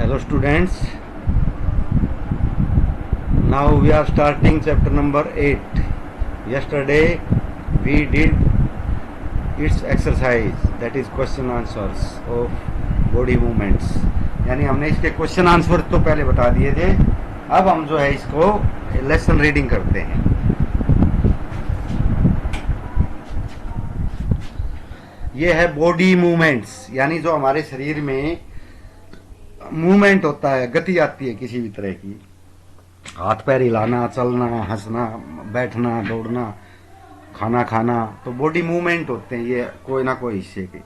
Hello students, now we are starting chapter number 8. Yesterday we did its exercise, that is question answers of body movements. यानी हमने इसके question answer तो पहले बता दिए थे. अब हम जो है इसको लेसन रीडिंग करते हैं. ये है बॉडी मूवमेंट्स, यानी जो हमारे शरीर में मूवमेंट होता है, गति आती है किसी भी तरह की, हाथ पैर हिलाना, चलना, हंसना, बैठना, दौड़ना, खाना खाना, तो बॉडी मूवमेंट होते हैं ये कोई ना कोई हिस्से के.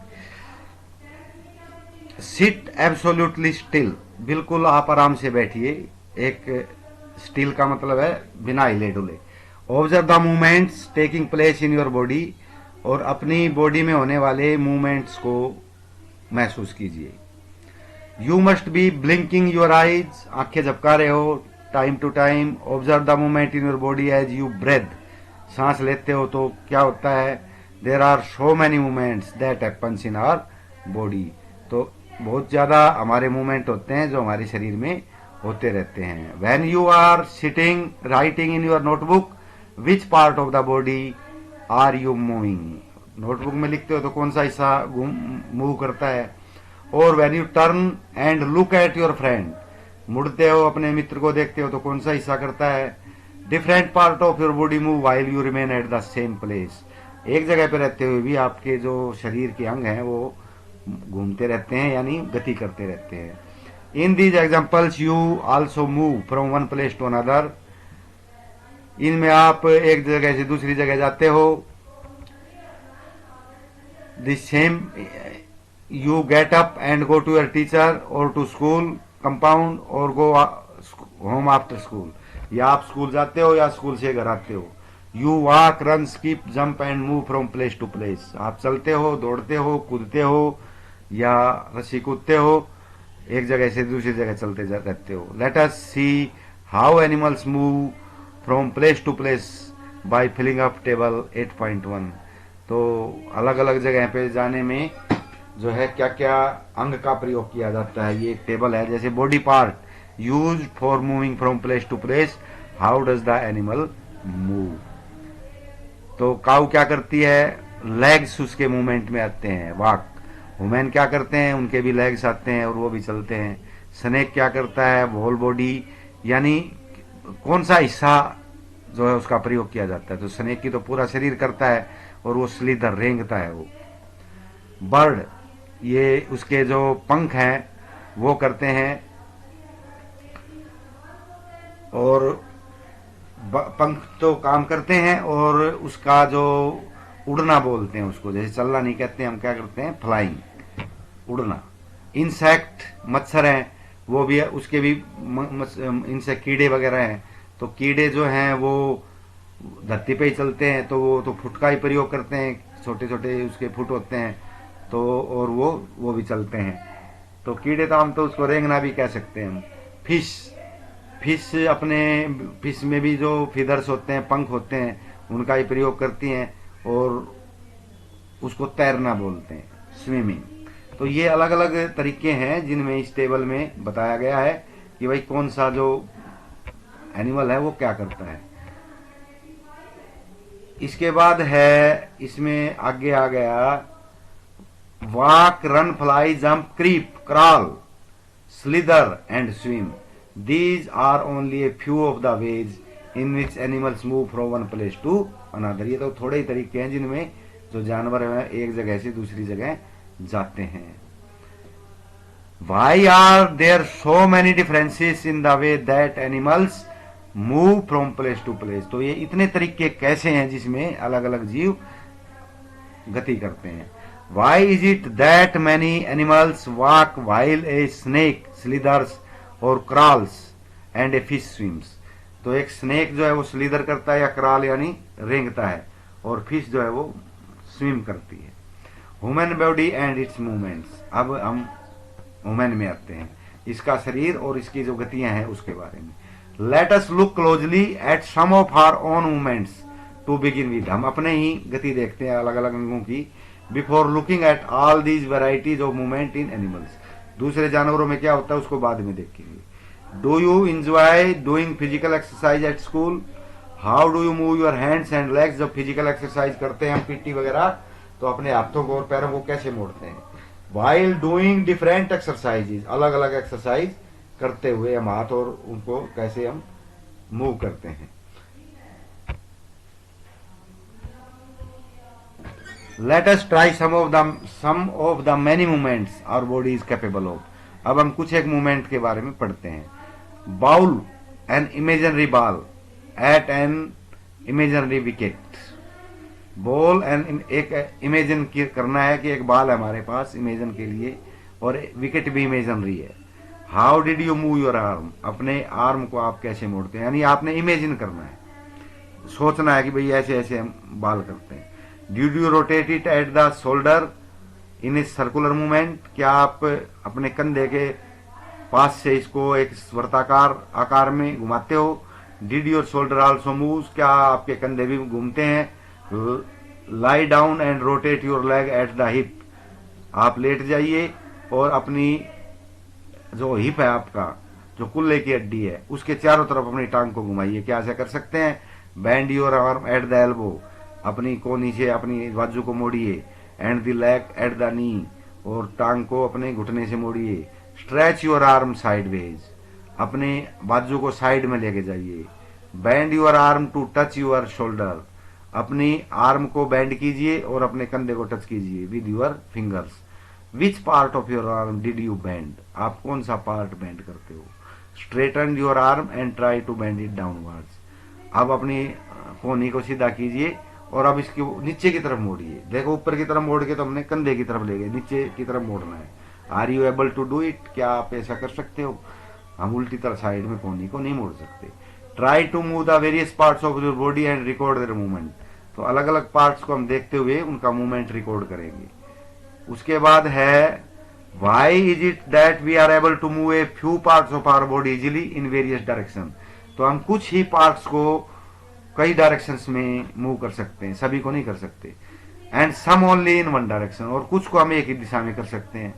सिट एब्सोल्युटली स्टिल, बिल्कुल आप आराम से बैठिए. एक स्टिल का मतलब है बिना हिले डुले. Observe the movements taking place in your body, और अपनी बॉडी में होने वाले मूवमेंट्स को महसूस कीजिए. You must be blinking your eyes, आंखें झपका रहे हो time to time. Observe the movement in your body as you breath, सांस लेते हो तो क्या होता है. There are so many movements that happens in our body, तो बहुत ज्यादा हमारे मूवमेंट होते हैं जो हमारे शरीर में होते रहते हैं. When you are sitting writing in your notebook, which part of the body are you moving, notebook में लिखते हो तो कौन सा हिस्सा मूव करता है. और when U turn and look at your friend, मुड़ते हो अपने मित्र को देखते हो तो कौन सा हिस्सा करता है. Different part of your body move while you remain at the same place, एक जगह पे रहते हुए भी आपके जो शरीर के अंग हैं वो घूमते रहते हैं, यानी गति करते रहते हैं. In these examples you also move from one place to another, इनमें आप एक जगह से दूसरी जगह जाते हो. The same you get up and go to your teacher or to school compound or go home after school, या आप स्कूल जाते हो या स्कूल से घर आते हो. You walk, run, skip, jump and move from place to place, आप चलते हो, दौड़ते हो, कूदते हो या रस्सी कूदते हो, एक जगह से दूसरी जगह चलते रहते हो. Let us see how animals move from place to place by filling up table 8.1. तो अलग अलग जगह पे जाने में जो है क्या क्या अंग का प्रयोग किया जाता है, ये एक टेबल है. जैसे body part use for moving from place to place, how does the animal move. तो काऊ क्या करती है, लेग्स उसके मूवमेंट में आते हैं, वॉक. वुमेन क्या करते हैं, उनके भी लेग्स आते हैं और वो भी चलते हैं. स्नेक क्या करता है, होल बॉडी, यानी कौन सा हिस्सा जो है उसका प्रयोग किया जाता है. तो स्नेक की तो पूरा शरीर करता है और वो स्लीदर रेंगता है वो. बर्ड, ये उसके जो पंख हैं वो करते हैं, और पंख तो काम करते हैं, और उसका जो उड़ना बोलते हैं उसको, जैसे चलना नहीं कहते हम क्या करते हैं, फ्लाइंग, उड़ना. इंसेक्ट, मच्छर हैं, वो भी उसके भी इनसे कीड़े वगैरह हैं, तो कीड़े जो हैं वो धरती पे ही चलते हैं, तो वो तो फुट का ही प्रयोग करते हैं, छोटे छोटे उसके फुट होते हैं, तो और वो भी चलते हैं. तो कीड़े तो हम तो उसको रेंगना भी कह सकते हैं. फिश अपने फिश में भी जो फीदर्स होते हैं, पंख होते हैं, उनका ही प्रयोग करती हैं और उसको तैरना बोलते हैं, स्विमिंग. तो ये अलग अलग तरीके हैं जिनमें इस टेबल में बताया गया है कि भाई कौन सा जो एनिमल है वो क्या करता है. इसके बाद है, इसमें आगे आ गया, walk, run, fly, jump, creep, crawl, slither and swim. These are only a few of the ways in which animals move from one place to another. ये तो थोड़े ही तरीके हैं जिनमें जो जानवर हैं एक जगह से दूसरी जगह जाते हैं. Why are there so many differences in the way that animals move from place to place? तो ये इतने तरीके कैसे हैं जिसमें अलग अलग जीव गति करते हैं. Why is it that many animals walk while a snake slithers or crawls and a fish swims? तो एक स्नेक जो है वो स्लीदर करता है या क्रॉल यानी रेंगता है, और फिश जो है वो स्विम करती है. Human body and it's movements, अब हम ह्यूमन में आते हैं, इसका शरीर और इसकी जो गतियां हैं उसके बारे में. Let us look closely at some of our own movements to begin with. हम अपने ही गति देखते हैं अलग अलग अंगों की. Before looking at all these varieties of movement in animals, दूसरे जानवरों में क्या होता है उसको बाद में देखेंगे। Do you enjoy doing physical exercise at school? How do you move your hands and legs? जब फिजिकल एक्सरसाइज करते हैं हम पीटी वगैरह तो अपने हाथों को और पैरों को कैसे मोड़ते हैं? वाइल डूइंग डिफरेंट एक्सरसाइजेज, अलग अलग एक्सरसाइज करते हुए हम हाथ और उनको कैसे हम मूव करते हैं। Let us try some of the many movements our body is capable of. अब हम कुछ एक मूवमेंट के बारे में पढ़ते हैं। Bowl an imaginary ball at an imaginary wicket. Ball and एक इमेजिन करना है कि एक बॉल है हमारे पास इमेजिन के लिए और विकेट भी इमेजिनरी है। How did you move your arm? अपने आर्म को आप कैसे मोड़ते हैं? यानी आपने इमेजिन करना है, सोचना है कि भाई ऐसे ऐसे हम बॉल करते हैं। Did you rotate it at the shoulder in a circular movement? क्या आप अपने कंधे के पास से इसको एक वर्ताकार आकार में घुमाते हो? Did your shoulder also move? क्या आपके कंधे भी घूमते हैं? Lie down and rotate your leg at the hip. आप लेट जाइए और अपनी जो हिप है आपका, जो कुल्ले की हड्डी है, उसके चारों तरफ अपनी टांग को घुमाइए। क्या ऐसा कर सकते हैं? Bend your arm at the elbow. अपनी को नीचे अपनी बाजू को मोड़िए। And the leg at the knee. और टांग को अपने घुटने से मोड़िए। Stretch your arm sideways. अपने बाजू को साइड में लेके जाइए। Bend your arm to touch your shoulder. अपनी आर्म को बैंड कीजिए और अपने कंधे को टच कीजिए with your fingers. Which part of your arm did you band? आप कौन सा पार्ट बैंड करते हो? Straighten your arm and try to bend it downwards. अब अपनी कोहनी को सीधा कीजिए और अब इसकी नीचे की तरफ मोड़िए। देखो ऊपर की तरफ मोड़ के तो हमने कंधे की तरफ ले गए, नीचे की तरफ मोड़ना है। Are you able to do it? क्या आप ऐसा कर सकते हो? हम उल्टी तरफ साइड में कोहनी को नहीं मोड़ सकते। Try to move the various parts of your body and record their movement. तो अलग अलग पार्ट्स को हम देखते हुए उनका मूवमेंट रिकॉर्ड करेंगे। उसके बाद है why is it that we are able to move a few parts of our body easily in various direction. तो हम कुछ ही पार्ट्स को कई डायरेक्शंस में मूव कर सकते हैं, सभी को नहीं कर सकते। And some only in one direction, और कुछ को हम एक ही दिशा में कर सकते हैं।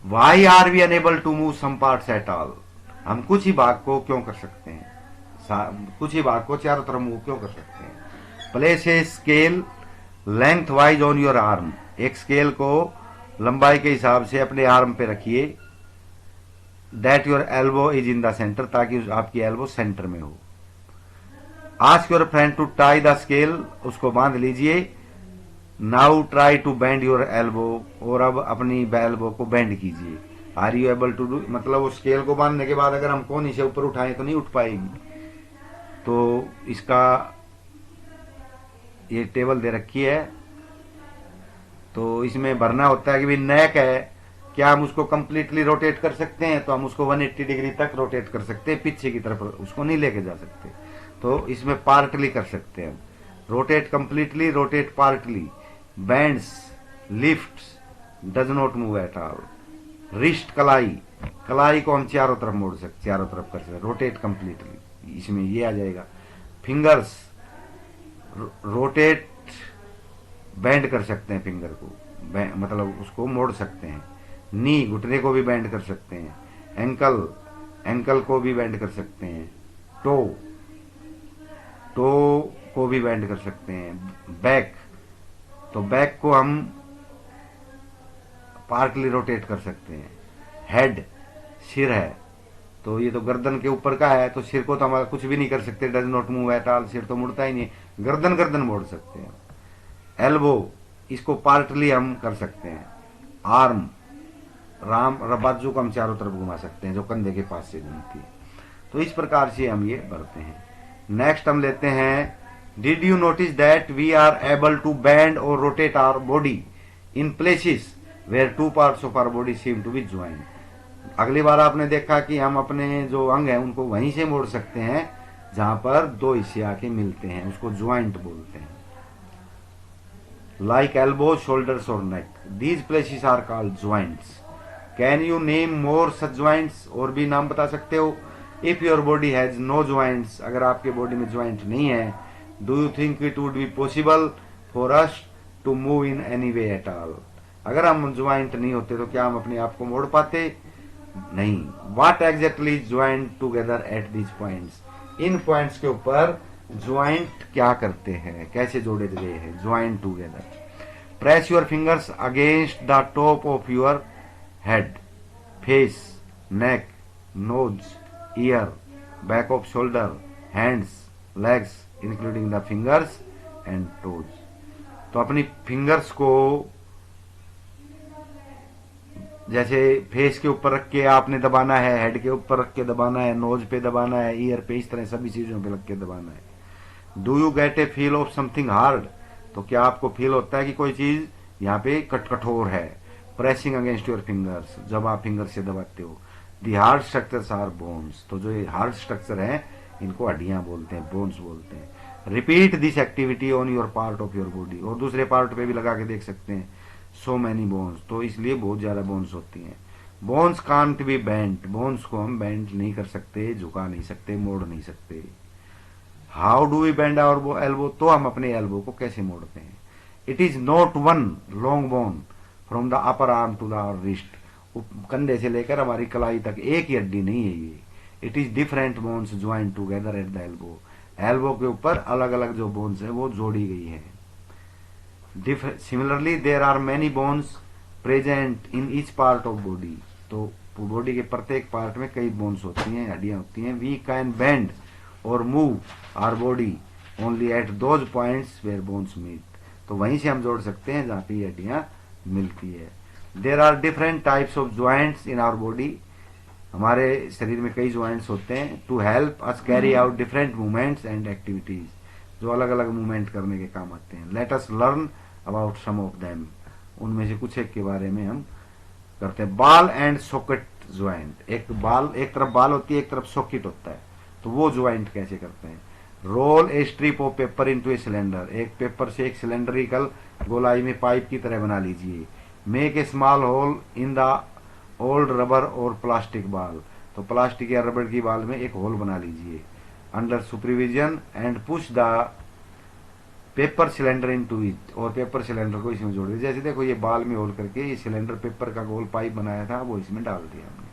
Why are we unable to move some parts at all? हम कुछ ही भाग को क्यों कर सकते हैं, कुछ ही भाग को चारों तरफ मूव क्यों कर सकते हैं? Place a scale lengthwise on your arm. एक स्केल को लंबाई के हिसाब से अपने आर्म पे रखिए। That your elbow is in the centre, ताकि आपकी एल्बो सेंटर में हो। Ask your friend to tie the scale, उसको बांध लीजिए। Now try to bend your elbow, और अब अपनी एल्बो को बेंड कीजिए। Are you able to do, मतलब उस स्केल को बांधने के बाद अगर हम कोहनी से ऊपर उठाएं तो नहीं उठ पाएगी। तो इसका ये टेबल दे रखी है, तो इसमें भरना होता है कि भाई नेक है, क्या हम उसको कंप्लीटली रोटेट कर सकते हैं? तो हम उसको 180 डिग्री तक रोटेट कर सकते हैं, पीछे की तरफ उसको नहीं लेके जा सकते। तो इसमें पार्टली कर सकते हैं, rotate completely, rotate partly. Bands, lifts, does not move at all. Wrist, कलाई, कलाई को हम चारों तरफ मोड़ सकते, चारों तरफ कर सकते, रोटेट कंप्लीटली, इसमें ये आ जाएगा। फिंगर्स, रोटेट, बैंड कर सकते हैं फिंगर को, मतलब उसको मोड़ सकते हैं। नी, घुटने को भी बैंड कर सकते हैं। एंकल, एंकल को भी बैंड कर सकते हैं। टो, टो को भी बैंड कर सकते हैं। बैक, तो बैक को हम पार्टली रोटेट कर सकते हैं। हेड, सिर है, तो ये तो गर्दन के ऊपर का है, तो सिर को तो हम कुछ भी नहीं कर सकते, does not move at all, सिर तो मुड़ता ही नहीं, गर्दन गर्दन मोड़ सकते हैं। एल्बो, इसको पार्टली हम कर सकते हैं। आर्म, बाजू को हम चारों तरफ घुमा सकते हैं, जो कंधे के पास से घूमती है। तो इस प्रकार से हम ये बढ़ते हैं। नेक्स्ट हम लेते हैं, did you notice that we are able to bend और rotate our body in places where two parts of our body seem to be joint. अगली बार आपने देखा कि हम अपने जो अंग हैं उनको वहीं से मोड़ सकते हैं जहां पर दो हिस्से आके मिलते हैं, उसको ज्वाइंट बोलते हैं। लाइक एल्बो, शोल्डर्स और neck, these places are called joints. Can you name more such joints? और भी नाम बता सकते हो? If your body has no joints, अगर आपके बॉडी में ज्वाइंट नहीं है, do you think it would be possible for us to move in any way at all? अगर हम ज्वाइंट नहीं होते तो क्या हम अपने आप को मोड़ पाते? नहीं। What exactly joint together at these points, in points के ऊपर ज्वाइंट क्या करते हैं, कैसे जोड़े गए हैं joint together. Press your fingers against the top of your head, face, neck, nose, ear, back of shoulder, hands, legs including the fingers and toes. तो अपनी फिंगर्स को जैसे फेस के ऊपर रख के आपने दबाना है, हेड के ऊपर रख के दबाना है, नोज पे दबाना है, ईयर पे, इस तरह सभी चीजों पे रख के दबाना है। Do you get A feel of something hard, तो क्या आपको फील होता है कि कोई चीज यहाँ पे कठोर है। प्रेसिंग अगेंस्ट योर फिंगर्स, जब आप फिंगर से दबाते हो। The hard structures are bones, तो जो ये हार्ड स्ट्रक्चर है इनको हड्डियां बोलते हैं, बोन्स बोलते हैं। Repeat this activity on your part of your body, और दूसरे पार्ट पे भी लगा के देख सकते हैं। सो मैनी बोन्स, तो इसलिए बहुत ज्यादा बोन्स होती हैं। Bones can't be bent, bones को हम बेंट नहीं कर सकते, झुका नहीं सकते, मोड़ नहीं सकते। How do we bend our elbow, तो हम अपने एल्बो को कैसे मोड़ते हैं। It is not one long bone from the upper arm to the wrist, कंधे से लेकर हमारी कलाई तक एक ही हड्डी नहीं है ये। It is different bones joint together at the elbow, elbow के ऊपर अलग अलग जो बोन्स है वो जोड़ी गई है। Similarly there are many bones present in each part of body, तो बॉडी के प्रत्येक पार्ट में कई बोन्स होती हैं, हड्डियां होती हैं। We can bend or move our body only at those points where bones meet, तो वहीं से हम जोड़ सकते हैं जहां पे ये हड्डियां मिलती है। There are different types of joints in our body, हमारे शरीर में कई ज्वाइंट्स होते हैं। To help us carry out different movements and activities, जो अलग अलग मूवमेंट करने के काम आते हैं। Let us learn about some of them, उनमें से कुछ एक के बारे में हम करते हैं। बाल एंड सॉकेट ज्वाइंट, एक बाल, एक तरफ बाल होती है, एक तरफ सॉकेट होता है, तो वो ज्वाइंट कैसे करते हैं। Roll a strip of paper into a cylinder, एक पेपर से एक सिलेंड्रिकल गोलाई में पाइप की तरह बना लीजिए। Make a small hole in the old rubber or plastic ball, तो प्लास्टिक या रबर की बाल में एक होल बना लीजिए। Under supervision and push the paper cylinder into it, और पेपर सिलेंडर को इसमें जोड़ दिया। जैसे देखो ये बाल में होल करके ये सिलेंडर पेपर का गोल पाइप बनाया था वो इसमें डाल दिया हमने।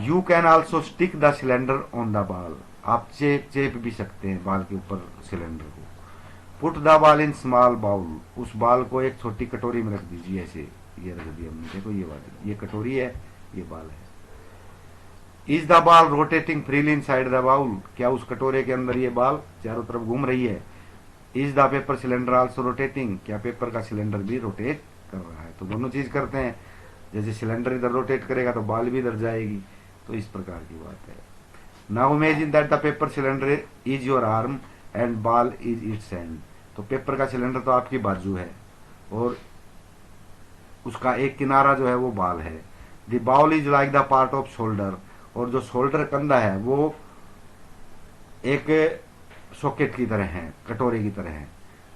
You can also stick the cylinder on the बाल, आप चेप भी सकते हैं बाल के ऊपर सिलेंडर को। पुट द बाल इन स्मॉल बाउल, उस बाल को एक छोटी कटोरी में रख दीजिए, ऐसे ये रख दिया हमने, देखो ये बाल, ये कटोरी है, ये बाल है। Is the ball rotating freely inside the bowl, क्या उस कटोरे के अंदर ये बाल चारों तरफ घूम रही है। Is the paper cylinder also rotating, क्या पेपर का सिलेंडर भी रोटेट कर रहा है। तो दोनों चीज करते हैं, जैसे सिलेंडर इधर रोटेट करेगा तो बाल भी इधर जाएगी, तो इस प्रकार की बात है। Now imagine that the paper cylinder is your arm and बाल इज इट्स हैंड, तो पेपर का सिलेंडर तो आपकी बाजू है और उसका एक किनारा जो है वो बाल है। The bowl is like the part of shoulder, और जो शोल्डर कंधा है वो एक सॉकेट की तरह है, कटोरे की तरह है,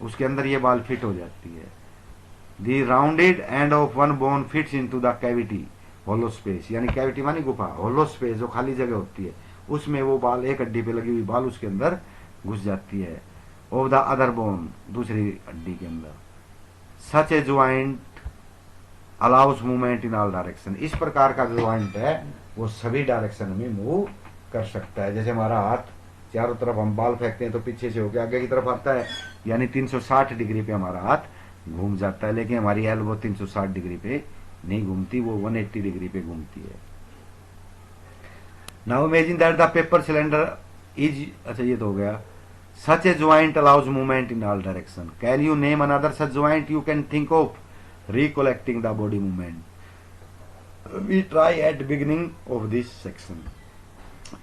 उसके अंदर ये बाल फिट हो जाती है। The rounded end of one bone fits into the cavity hollow space, यानी कैविटी मानी गुफा, होलो स्पेस जो खाली जगह होती है उसमें वो बाल, एक हड्डी पे लगी हुई बाल उसके अंदर घुस जाती है। ऑफ द अदर बोन, दूसरी हड्डी के अंदर। Such a joint allows movement in all direction, इस प्रकार का ज्वाइंट है वो सभी डायरेक्शन में मूव कर सकता है। जैसे हमारा हाथ चारों तरफ हम बाल फेंकते हैं तो पीछे से होकर आगे की तरफ आता है, यानी 360 डिग्री पे हमारा हाथ घूम जाता है, लेकिन हमारी एल्बो 360 डिग्री पे नहीं घूमती, वो 180 डिग्री पे घूमती है। Now imagine that the paper cylinder is, अच्छा ये तो हो गया। Such a joint allows movement in all direction, can you name another such joint you can think of recollecting the body movement. We try at beginning of this section,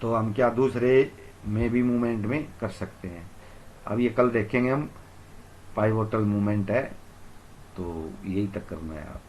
तो हम क्या दूसरे में भी मूवमेंट में कर सकते हैं। अब ये कल देखेंगे हम, पाइवोटल मूवमेंट है, तो यही तक करना है आप।